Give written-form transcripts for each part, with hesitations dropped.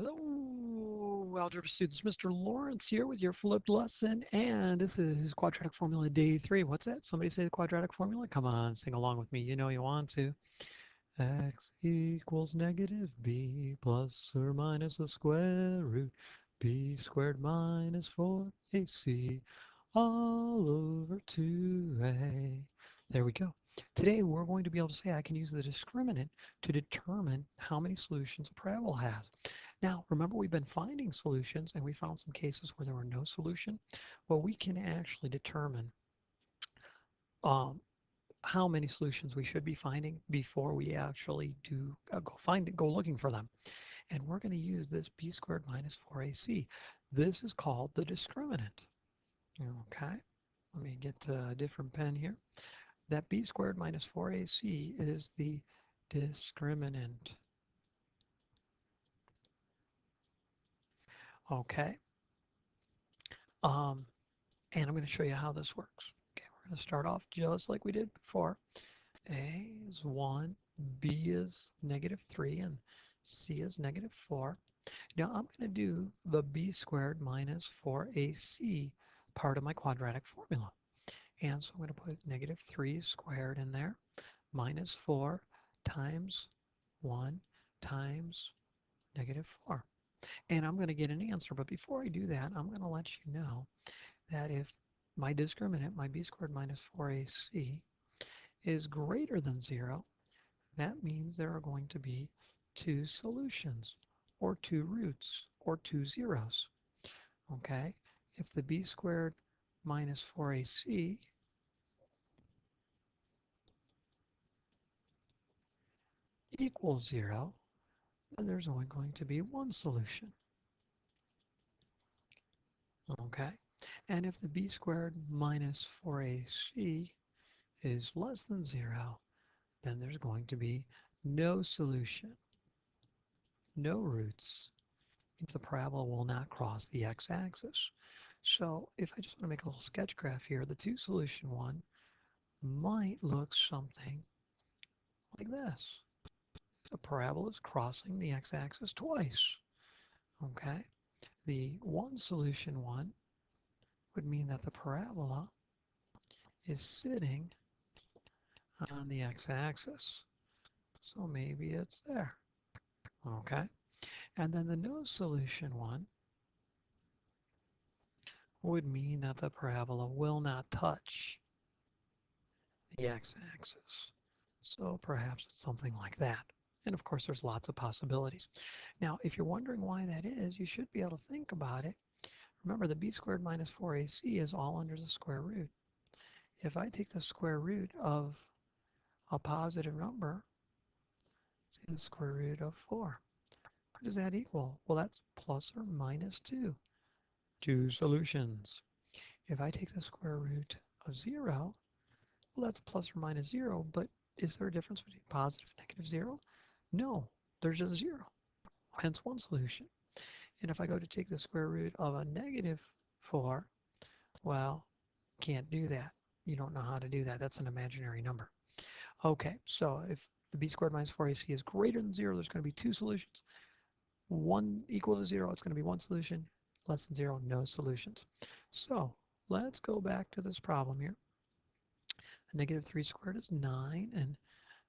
Hello, algebra students. Mr. Lawrence here with your flipped lesson, and this is quadratic formula day 3. What's that? Somebody say the quadratic formula? Come on, sing along with me. You know you want to. X equals negative b plus or minus the square root b squared minus 4ac all over 2a. There we go. Today we're going to be able to say I can use the discriminant to determine how many solutions a parabola has. Now remember, we've been finding solutions and we found some cases where there were no solution. Well, we can actually determine um, how many solutions we should be finding before we actually do go looking for them. And we're going to use this b squared minus 4ac. This is called the discriminant. Okay, let me get a different pen here. That b squared minus 4ac is the discriminant. Okay, and I'm going to show you how this works. Okay, we're going to start off just like we did before. A is 1, B is negative 3, and C is negative 4. Now I'm going to do the b squared minus 4ac part of my quadratic formula. And so I'm going to put negative 3 squared in there, minus 4 times 1 times negative 4. And I'm going to get an answer. But before I do that, I'm going to let you know that if my discriminant, my b squared minus 4ac, is greater than 0, that means there are going to be two solutions, or two roots, or two zeros. Okay? If the b squared minus 4ac equals 0, then there's only going to be one solution. Okay? And if the b squared minus 4ac is less than 0, then there's going to be no solution, no roots. Means the parabola will not cross the x-axis. So if I just want to make a little sketch graph here, the two solution one might look something like this. The parabola is crossing the x-axis twice. Okay? The one solution one would mean that the parabola is sitting on the x-axis. So maybe it's there. Okay? And then the no solution one would mean that the parabola will not touch the x-axis. So perhaps it's something like that. And of course, there's lots of possibilities. Now, if you're wondering why that is, you should be able to think about it. Remember, the b squared minus 4ac is all under the square root. If I take the square root of a positive number, say the square root of 4, what does that equal? Well, that's plus or minus 2. Two solutions. If I take the square root of 0, well, that's plus or minus 0, but is there a difference between positive and negative 0? No, there's just 0, hence one solution. And if I go to take the square root of a negative 4, well, can't do that. You don't know how to do that. That's an imaginary number. Okay, so if the b squared minus 4ac is greater than 0, there's going to be two solutions. One equal to 0, it's going to be one solution. Less than 0, no solutions. So let's go back to this problem here. Negative 3 squared is 9, and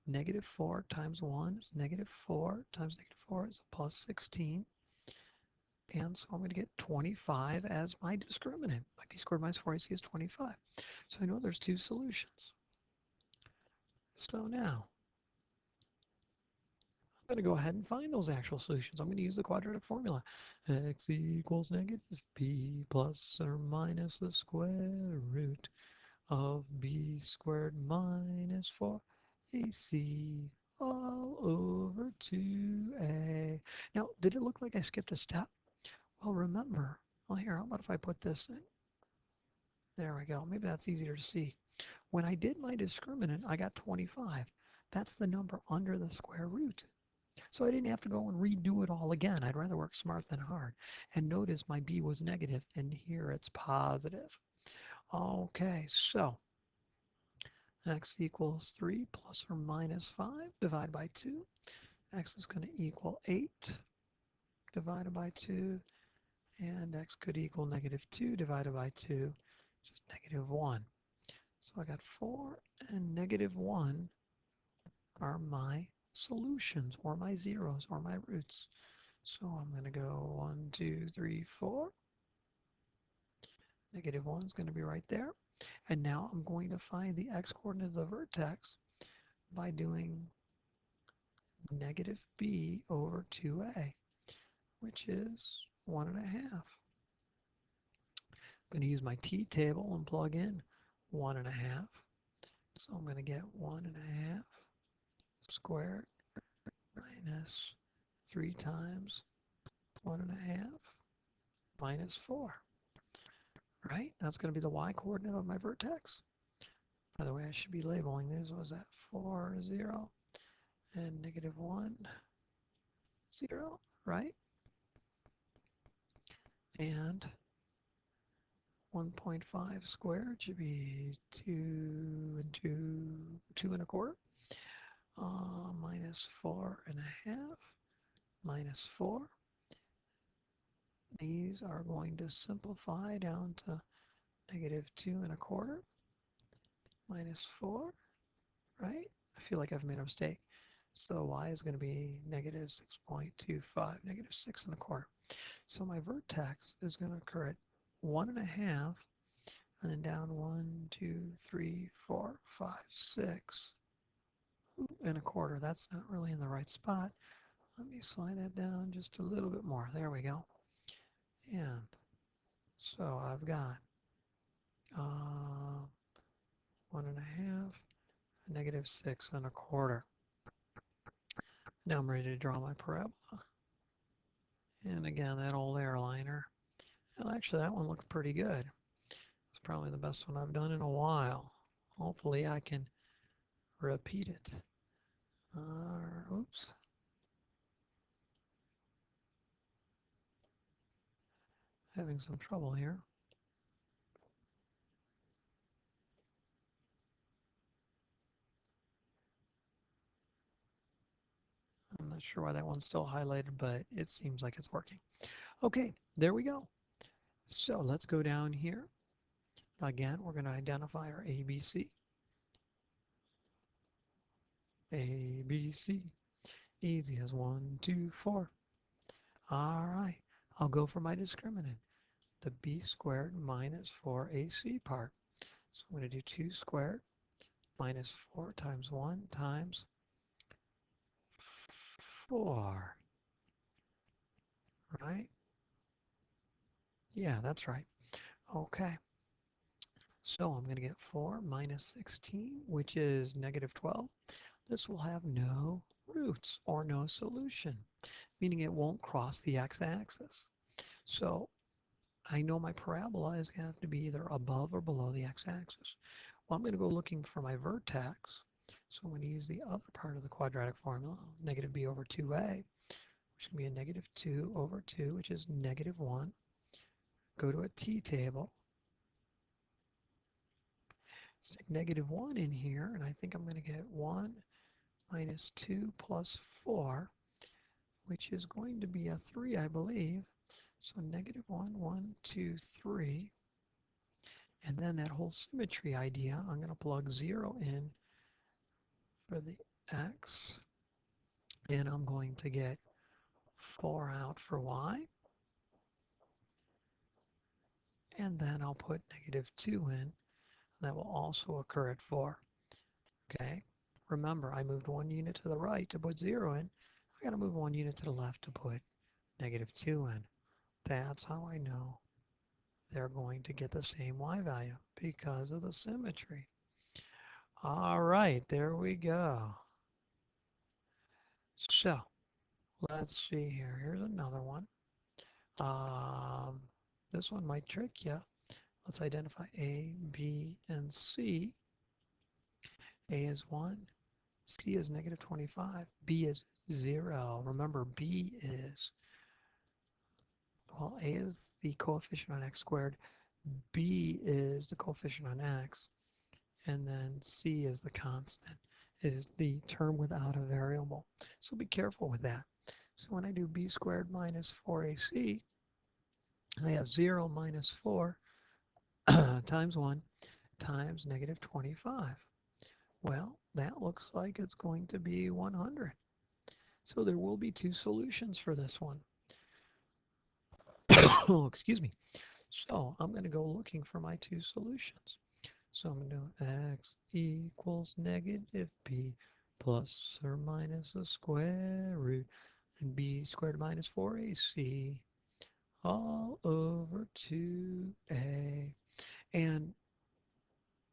negative 4 times 1 is negative 4 times negative 4 is plus 16. And so I'm going to get 25 as my discriminant. My b squared minus 4ac is 25. So I know there's two solutions. So now, I'm going to go ahead and find those actual solutions. I'm going to use the quadratic formula. X equals negative b plus or minus the square root of b squared minus 4ac all over 2a. Now, did it look like I skipped a step? Well, remember, well here, how about if I put this in? There we go. Maybe that's easier to see. When I did my discriminant, I got 25. That's the number under the square root. So I didn't have to go and redo it all again. I'd rather work smart than hard. And notice my b was negative, and here it's positive. Okay, so x equals 3 plus or minus 5 divided by 2. X is going to equal 8. divided by 2, and x could equal negative 2 divided by 2, which is negative 1. So I got 4 and negative 1 are my solutions, or my zeros, or my roots. So I'm going to go 1, 2, 3, 4. Negative 1 is going to be right there. And now I'm going to find the x-coordinate of the vertex by doing negative b over 2a, which is 1.5. I'm going to use my t-table and plug in 1.5. So I'm going to get 1.5 squared minus 3 times 1.5 minus 4. Right? That's going to be the y-coordinate of my vertex. By the way, I should be labeling these. What was that? 4, 0, and negative 1, 0, right? And 1.5 squared should be 2 and 2.25, minus 4.5, minus 4. These are going to simplify down to negative 2.25 minus 4, right? I feel like I've made a mistake. So y is going to be negative 6.25, negative 6.25. So my vertex is going to occur at 1.5, and then down 1, 2, 3, 4, 5, 6 and a quarter. That's not really in the right spot. Let me slide that down just a little bit more. There we go. And so I've got 1.5, negative 6.25. Now I'm ready to draw my parabola. And again, that old airliner. Well, actually, that one looked pretty good. It's probably the best one I've done in a while. Hopefully, I can repeat it. Oops. Having some trouble here. I'm not sure why that one's still highlighted, but it seems like it's working. Okay, there we go. So let's go down here. Again, we're going to identify our ABC. ABC. Easy as 1, 2, 4. All right, I'll go for my discriminant, the b squared minus 4ac part. So I'm going to do 2 squared minus 4 times 1 times 4. Right? Yeah, that's right. Okay. So I'm going to get 4 minus 16, which is negative 12. This will have no roots or no solution, meaning it won't cross the x-axis. So I know my parabola is going to have to be either above or below the x-axis. Well, I'm going to go looking for my vertex. So I'm going to use the other part of the quadratic formula, negative b over 2a, which can be a negative 2 over 2, which is negative 1. Go to a t-table. Stick negative 1 in here, and I think I'm going to get 1 minus 2 plus 4, which is going to be a 3, I believe. So negative 1, 1, 2, 3. And then that whole symmetry idea, I'm going to plug 0 in for the x, and I'm going to get 4 out for y. And then I'll put negative 2 in. That will also occur at 4. Okay? Remember, I moved 1 unit to the right to put 0 in. I got to move 1 unit to the left to put negative 2 in. That's how I know they're going to get the same y value, because of the symmetry. All right, there we go. So let's see here. Here's another one. This one might trick you. Let's identify A, B, and C. A is 1, C is negative 25, B is 0. Remember, B is, well, A is the coefficient on x squared, B is the coefficient on x, and then C is the constant. It is the term without a variable. So be careful with that. So when I do b squared minus 4ac, I have 0 minus 4 times 1 times negative 25. Well, that looks like it's going to be 100. So there will be two solutions for this one. Oh, excuse me. So I'm going to go looking for my two solutions. So I'm going to do x equals negative b plus or minus the square root and b squared minus 4ac all over 2a. And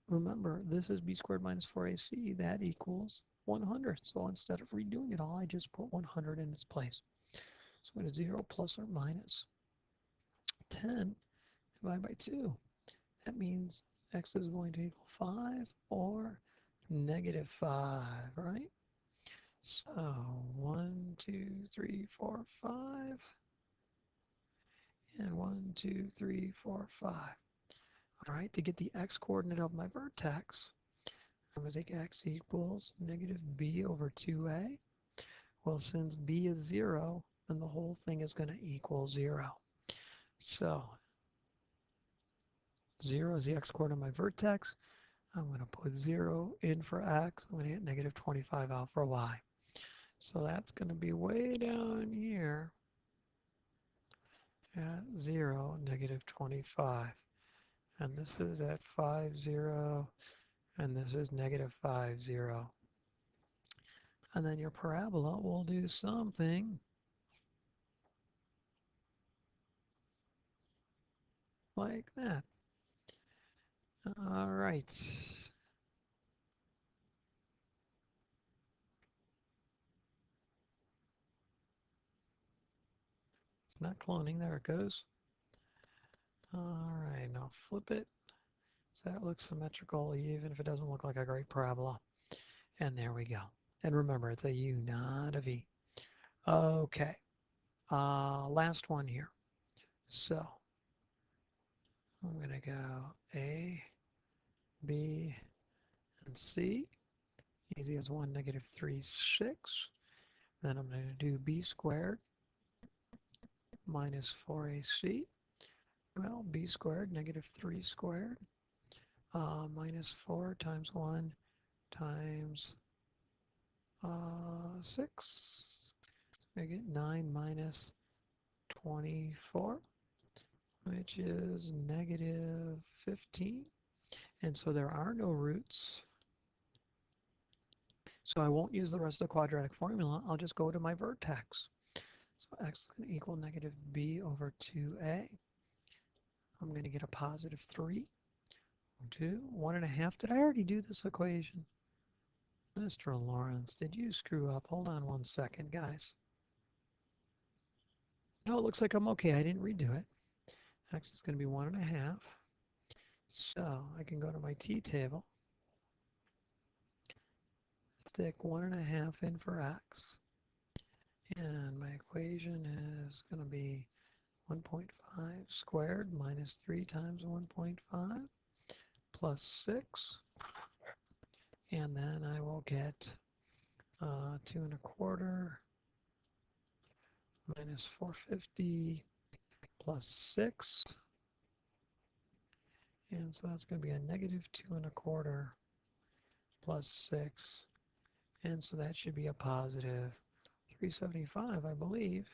remember, this is b squared minus 4ac. That equals 100. So instead of redoing it all, I just put 100 in its place. So I'm going to 0 plus or minus 10 divided by 2. That means x is going to equal 5 or negative 5, right? So 1, 2, 3, 4, 5, and 1, 2, 3, 4, 5. All right, to get the x coordinate of my vertex, I'm going to take x equals negative b over 2a. Well, since b is 0, then the whole thing is going to equal 0. So 0 is the x coordinate of my vertex. I'm going to put 0 in for x. I'm going to get negative 25 out for y. So that's going to be way down here at 0, negative 25. And this is at 5, 0, and this is negative 5, 0. And then your parabola will do something like that. All right. It's not cloning. There it goes. All right, now flip it so that looks symmetrical, even if it doesn't look like a great parabola. And there we go. And remember, it's a U, not a V. Okay. Last one here. So I'm going to go A, B, and C. Easy as 1, negative 3, 6. Then I'm going to do B squared minus 4AC. Well, B squared, negative 3 squared, minus 4 times 1 times 6. I get 9 minus 24, which is negative 15. And so there are no roots. So I won't use the rest of the quadratic formula. I'll just go to my vertex. So x is going to equal negative b over 2a. I'm going to get a positive 3, 2, 1.5. Did I already do this equation? Mr. Lawrence, did you screw up? Hold on 1 second, guys. No, it looks like I'm okay. I didn't redo it. X is going to be 1.5. So I can go to my t-table, stick 1.5 in for x, and my equation is going to be 1.5 squared minus 3 times 1.5 plus 6, and then I will get 2.25 minus 450 plus 6, and so that's going to be a negative 2.25 plus 6, and so that should be a positive 375, I believe.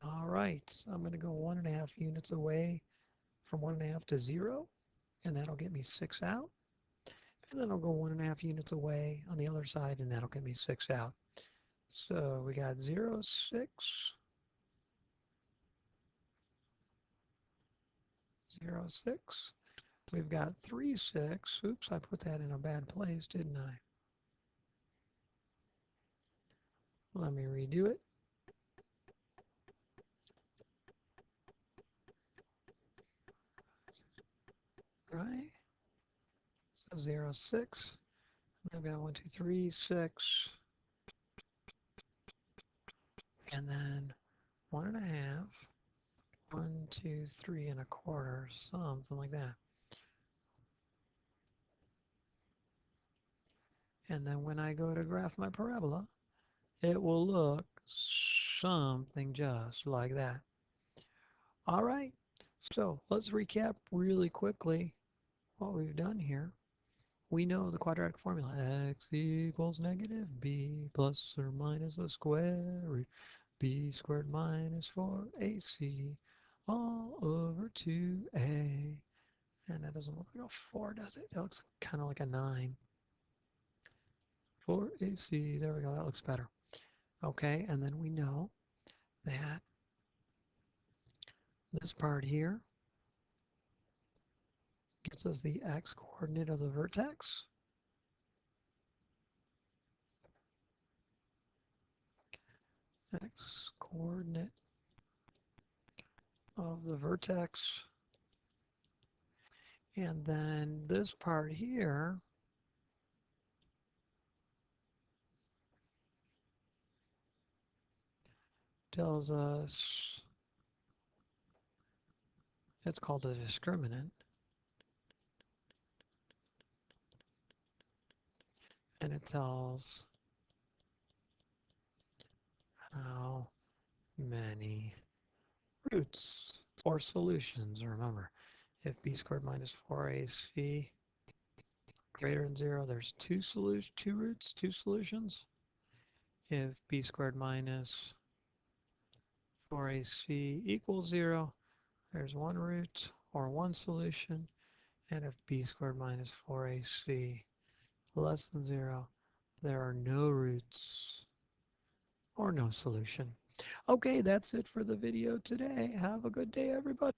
All right, so I'm going to go 1.5 units away from 1.5 to 0, and that'll get me 6 out. And then I'll go 1.5 units away on the other side, and that'll get me 6 out. So we got 0, 6, 0, 6. We've got 3, 6. Oops, I put that in a bad place, didn't I? Let me redo it. Right? So 0, 6. I've got 1, 2, 3, 6. And then 1.5. 1, 2, 3.25, something like that. And then when I go to graph my parabola, it will look something just like that. All right, so let's recap really quickly what we've done here. We know the quadratic formula, x equals negative b plus or minus the square root b squared minus 4ac all over 2a. And that doesn't look like a 4, does it? It looks kind of like a 9. 4ac, there we go, that looks better. Okay, and then we know that this part here gives us the x-coordinate of the vertex. X-coordinate of the vertex. And then this part here tells us it's called a discriminant. And it tells how many roots or solutions. Remember, if b squared minus 4ac greater than 0, there's two roots, two solutions. If b squared minus 4ac equals 0, there's one root or one solution. And if b squared minus 4ac less than 0, there are no roots or no solution. Okay, that's it for the video today. Have a good day, everybody.